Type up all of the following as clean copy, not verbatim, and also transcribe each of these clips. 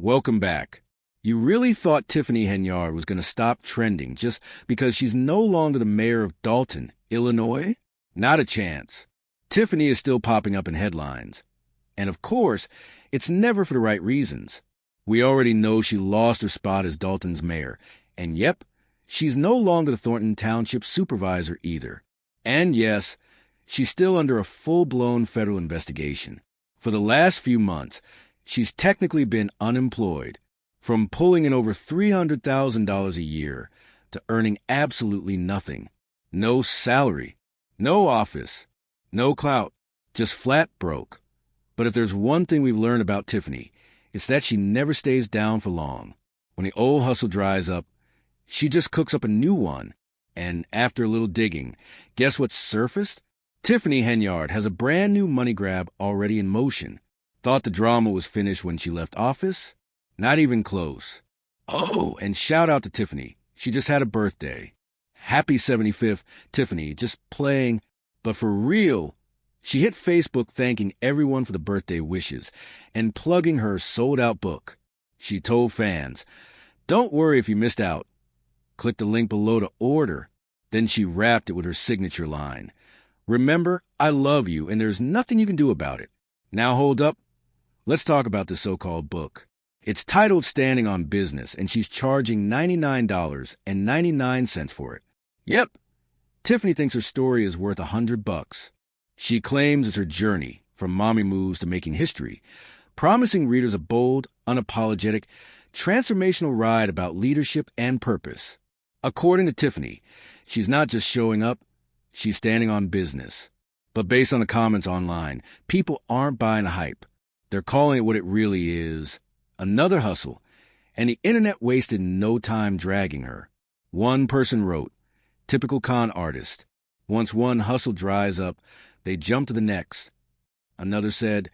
Welcome back. You really thought Tiffany Henyard was going to stop trending just because she's no longer the mayor of Dolton, Illinois? Not a chance. Tiffany is still popping up in headlines. And of course, it's never for the right reasons. We already know she lost her spot as Dolton's mayor. And yep, she's no longer the Thornton Township supervisor either. And yes, she's still under a full-blown federal investigation. For the last few months, she's technically been unemployed, from pulling in over $300,000 a year to earning absolutely nothing. No salary, no office, no clout, just flat broke. But if there's one thing we've learned about Tiffany, it's that she never stays down for long. When the old hustle dries up, she just cooks up a new one. And after a little digging, guess what's surfaced? Tiffany Henyard has a brand new money grab already in motion. Thought the drama was finished when she left office? Not even close. Oh, and shout out to Tiffany. She just had a birthday. Happy 75th, Tiffany, just playing. But for real, she hit Facebook thanking everyone for the birthday wishes and plugging her sold-out book. She told fans, "Don't worry if you missed out. Click the link below to order." Then she wrapped it with her signature line. "Remember, I love you, and there's nothing you can do about it." Now hold up. Let's talk about this so-called book. It's titled Standing on Business, and she's charging $99.99 for it. Yep, Tiffany thinks her story is worth $100. She claims it's her journey from mommy moves to making history, promising readers a bold, unapologetic, transformational ride about leadership and purpose. According to Tiffany, she's not just showing up, she's standing on business. But based on the comments online, people aren't buying the hype. They're calling it what it really is, another hustle, and the internet wasted no time dragging her. One person wrote, "Typical con artist. Once one hustle dries up, they jump to the next." Another said,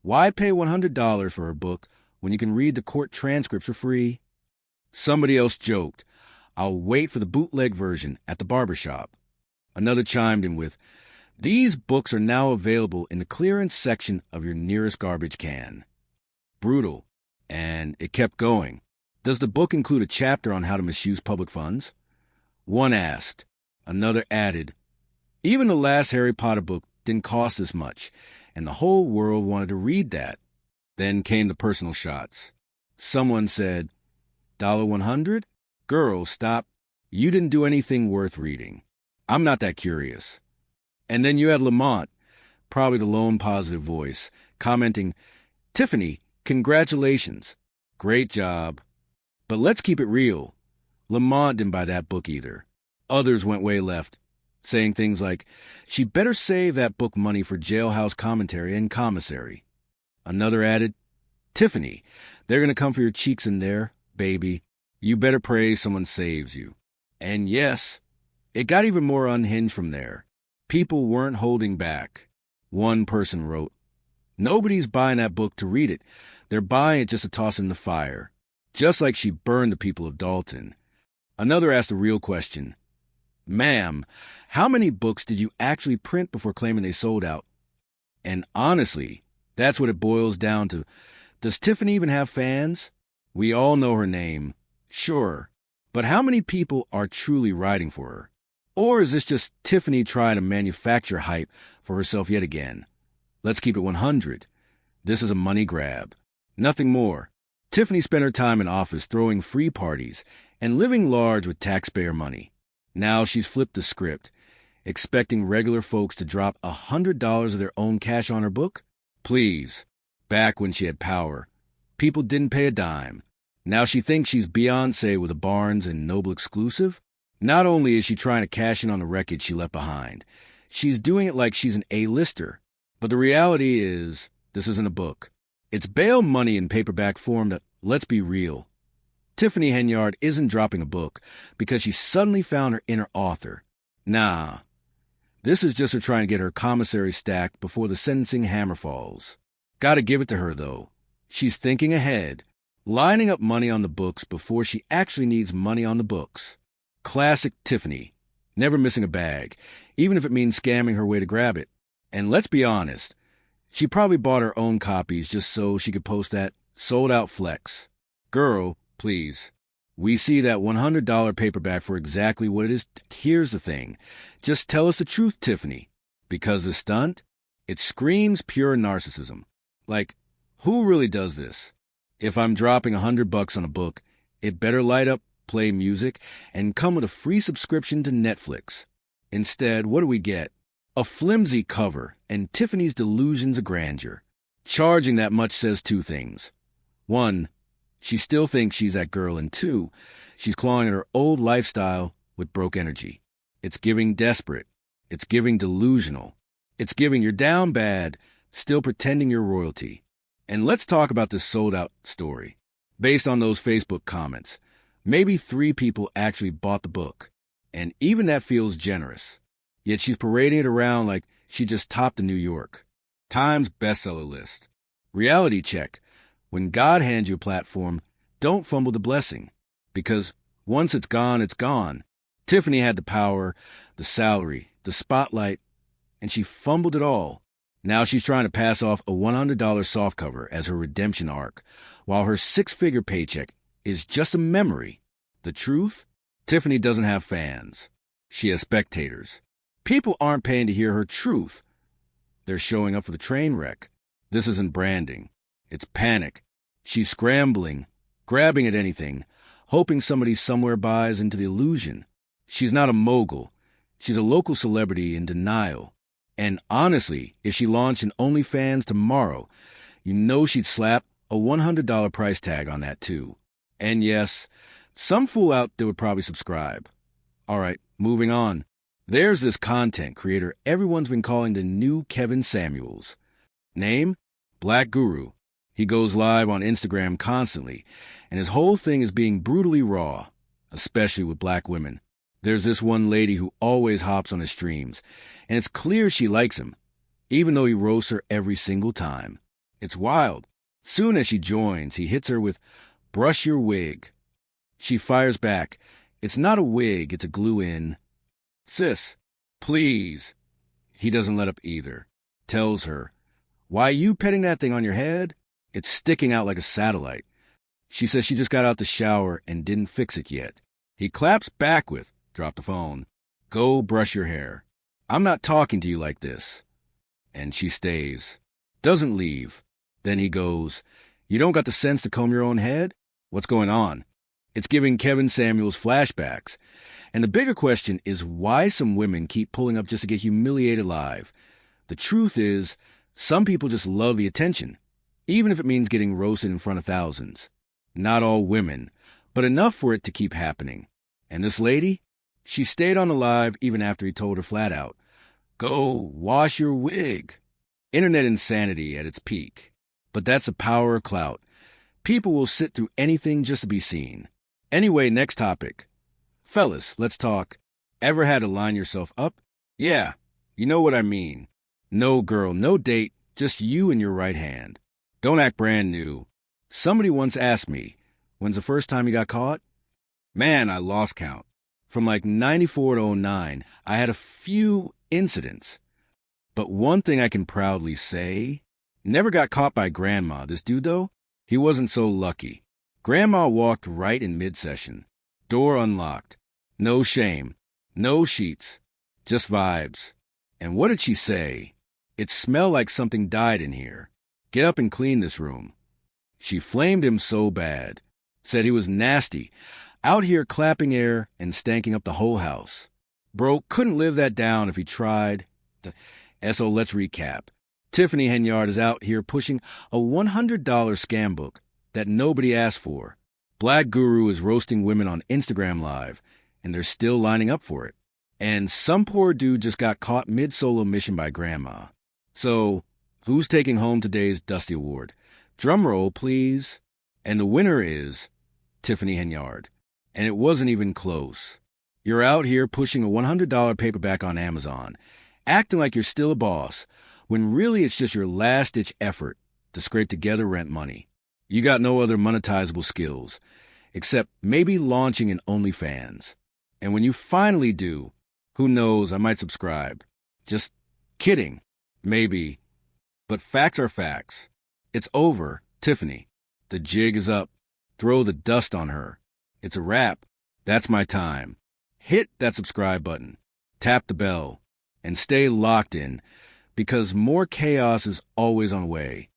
"Why pay $100 for her book when you can read the court transcripts for free?" Somebody else joked, "I'll wait for the bootleg version at the barbershop." Another chimed in with, "These books are now available in the clearance section of your nearest garbage can." Brutal. And it kept going. Does the book include a chapter on how to misuse public funds? One asked. Another added, "Even the last Harry Potter book didn't cost this much, and the whole world wanted to read that." Then came the personal shots. Someone said, $100? Girl, stop. You didn't do anything worth reading. I'm not that curious. And then you had Lamont, probably the lone positive voice, commenting, "Tiffany, congratulations. Great job." But let's keep it real. Lamont didn't buy that book either. Others went way left, saying things like, "She better save that book money for jailhouse commentary and commissary." Another added, "Tiffany, they're going to come for your cheeks in there, baby. You better pray someone saves you." And yes, it got even more unhinged from there. People weren't holding back. One person wrote, "Nobody's buying that book to read it. They're buying it just to toss in the fire. Just like she burned the people of Dolton." Another asked a real question. "Ma'am, how many books did you actually print before claiming they sold out?" And honestly, that's what it boils down to. Does Tiffany even have fans? We all know her name, sure. But how many people are truly riding for her? Or is this just Tiffany trying to manufacture hype for herself yet again? Let's keep it 100. This is a money grab. Nothing more. Tiffany spent her time in office throwing free parties and living large with taxpayer money. Now she's flipped the script, expecting regular folks to drop $100 of their own cash on her book? Please. Back when she had power, people didn't pay a dime. Now she thinks she's Beyoncé with a Barnes and Noble exclusive? Not only is she trying to cash in on the wreckage she left behind, she's doing it like she's an A-lister. But the reality is, this isn't a book. It's bail money in paperback form that, let's be real, Tiffany Henyard isn't dropping a book because she suddenly found her inner author. Nah. This is just her trying to get her commissary stacked before the sentencing hammer falls. Gotta give it to her, though. She's thinking ahead, lining up money on the books before she actually needs money on the books. Classic Tiffany. Never missing a bag, even if it means scamming her way to grab it. And let's be honest, she probably bought her own copies just so she could post that Sold out flex. Girl, please. We see that $100 paperback for exactly what it is. Here's the thing. Just tell us the truth, Tiffany. Because the stunt, it screams pure narcissism. Like, who really does this? If I'm dropping $100 on a book, it better light up, play music, and come with a free subscription to Netflix. Instead, what do we get? A flimsy cover and Tiffany's delusions of grandeur. Charging that much says two things. One, she still thinks she's that girl, and two, she's clawing at her old lifestyle with broke energy. It's giving desperate. It's giving delusional. It's giving you're down bad, still pretending you're royalty. And let's talk about this sold-out story. Based on those Facebook comments, maybe 3 people actually bought the book, and even that feels generous. Yet she's parading it around like she just topped the New York Times bestseller list. Reality check. When God hands you a platform, don't fumble the blessing. Because once it's gone, it's gone. Tiffany had the power, the salary, the spotlight, and she fumbled it all. Now she's trying to pass off a $100 softcover as her redemption arc, while her 6-figure paycheck is just a memory. The truth? Tiffany doesn't have fans. She has spectators. People aren't paying to hear her truth. They're showing up for the train wreck. This isn't branding. It's panic. She's scrambling, grabbing at anything, hoping somebody somewhere buys into the illusion. She's not a mogul. She's a local celebrity in denial. And honestly, if she launched an OnlyFans tomorrow, you know she'd slap a $100 price tag on that too. And yes, some fool out there would probably subscribe. All right, moving on. There's this content creator everyone's been calling the new Kevin Samuels. Name? Black Guru. He goes live on Instagram constantly, and his whole thing is being brutally raw, especially with black women. There's this one lady who always hops on his streams, and it's clear she likes him, even though he roasts her every single time. It's wild. Soon as she joins, he hits her with, "Brush your wig." She fires back, "It's not a wig, it's a glue-in." "Sis, please." He doesn't let up either. Tells her, "Why you petting that thing on your head? It's sticking out like a satellite." She says she just got out the shower and didn't fix it yet. He claps back with, "Drop the phone. Go brush your hair. I'm not talking to you like this." And she stays. Doesn't leave. Then he goes, "You don't got the sense to comb your own head? What's going on?" It's giving Kevin Samuels flashbacks. And the bigger question is why some women keep pulling up just to get humiliated live. The truth is, some people just love the attention, even if it means getting roasted in front of thousands. Not all women, but enough for it to keep happening. And this lady? She stayed on the live even after he told her flat out, "Go wash your wig." Internet insanity at its peak. But that's the power of clout. People will sit through anything just to be seen. Anyway, next topic. Fellas, let's talk. Ever had to line yourself up? Yeah, you know what I mean. No girl, no date, just you and your right hand. Don't act brand new. Somebody once asked me, when's the first time you got caught? Man, I lost count. From like 94 to 09, I had a few incidents. But one thing I can proudly say, never got caught by Grandma. This dude, though, he wasn't so lucky. Grandma walked right in mid-session. Door unlocked. No shame. No sheets. Just vibes. And what did she say? "It smelled like something died in here. Get up and clean this room." She flamed him so bad. Said he was nasty. Out here clapping air and stanking up the whole house. Bro couldn't live that down if he tried. So let's recap. Tiffany Henyard is out here pushing a $100 scam book that nobody asked for. Black Guru is roasting women on Instagram Live, and they're still lining up for it. And some poor dude just got caught mid-solo mission by Grandma. So, who's taking home today's Dusty Award? Drum roll, please. And the winner is Tiffany Henyard. And it wasn't even close. You're out here pushing a $100 paperback on Amazon, acting like you're still a boss, when really it's just your last-ditch effort to scrape together rent money. You got no other monetizable skills, except maybe launching an OnlyFans. And when you finally do, who knows, I might subscribe. Just kidding. Maybe. But facts are facts. It's over, Tiffany. The jig is up. Throw the dust on her. It's a wrap. That's my time. Hit that subscribe button. Tap the bell. And stay locked in, because more chaos is always on the way.